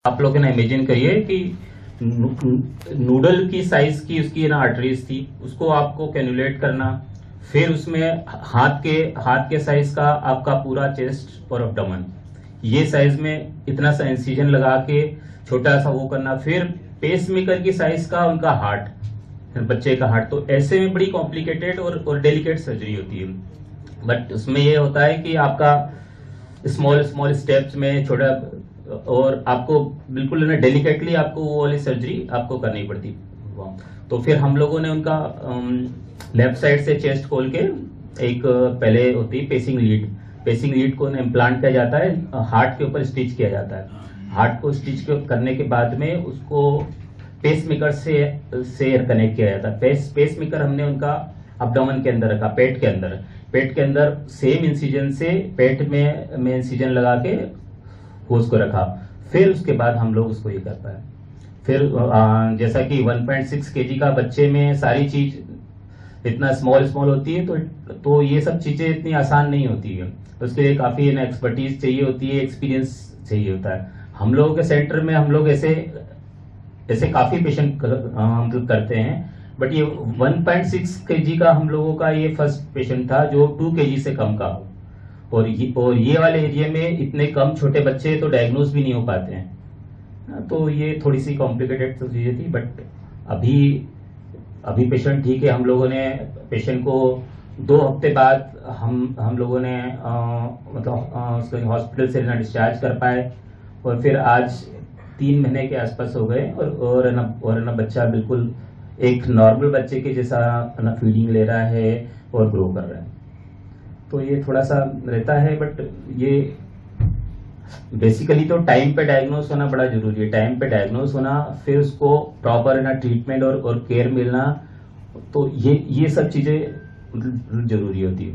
आप लोग ना इमेजिन करिए कि नूडल की साइज की उसकी ना आर्टरीज थी, उसको आपको कैलकुलेट करना, फिर उसमें हाथ के साइज का आपका पूरा चेस्ट और अब्डोमेन, ये साइज में इतना सा इंसिजन लगा के छोटा सा वो करना, फिर पेस मेकर की साइज का उनका हार्ट, बच्चे का हार्ट, तो ऐसे में बड़ी कॉम्प्लिकेटेड और डेलिकेट सर्जरी होती है। बट उसमें ये होता है कि आपका स्मॉल स्मॉल स्टेप्स में छोटा, और आपको बिल्कुल ना डेलिकेटली आपको वो वाली सर्जरी आपको करनी पड़ती। तो फिर हम लोगों ने उनका लेफ्ट साइड से चेस्ट खोल के एक पहले होती है पेसिंग लीड को इम्प्लांट किया जाता है, हार्ट के ऊपर स्टिच किया जाता है। हार्ट को स्टिच करने के बाद में उसको पेस मेकर से कनेक्ट किया जाता है। पेस मेकर हमने उनका अब्डोमेन के अंदर रखा, पेट के अंदर सेम इंसिजन से पेट में इंसिजन लगा के उसको रखा। फिर उसके बाद हम लोग उसको ये कर पाए। फिर जैसा कि 1.6 केजी का बच्चे में सारी चीज इतना स्मॉल होती है, तो ये सब चीजें इतनी आसान नहीं होती है, तो उसके लिए काफी एक्सपर्टीज चाहिए होती है, एक्सपीरियंस चाहिए होता है। हम लोगों के सेंटर में हम लोग ऐसे काफी पेशेंट मतलब करते हैं, बट ये 1.6 केजी का हम लोगों का ये फर्स्ट पेशेंट था जो 2 केजी से कम का हो, और ये वाले एरिया में इतने कम छोटे बच्चे तो डायग्नोज भी नहीं हो पाते हैं, तो ये थोड़ी सी कॉम्प्लिकेटेड चीजें थी। बट अभी पेशेंट ठीक है। हम लोगों ने पेशेंट को 2 हफ्ते बाद हम लोगों ने उसको हॉस्पिटल से डिस्चार्ज कर पाए, और फिर आज 3 महीने के आसपास हो गए, और बच्चा बिल्कुल एक नॉर्मल बच्चे के जैसा फीडिंग ले रहा है और ग्रो कर रहा है। तो ये थोड़ा सा रहता है, बट ये बेसिकली तो टाइम पे डायग्नोस होना बड़ा जरूरी है। टाइम पे डायग्नोस होना, फिर उसको प्रॉपर ना ट्रीटमेंट और केयर मिलना, तो ये सब चीजें जरूरी होती है।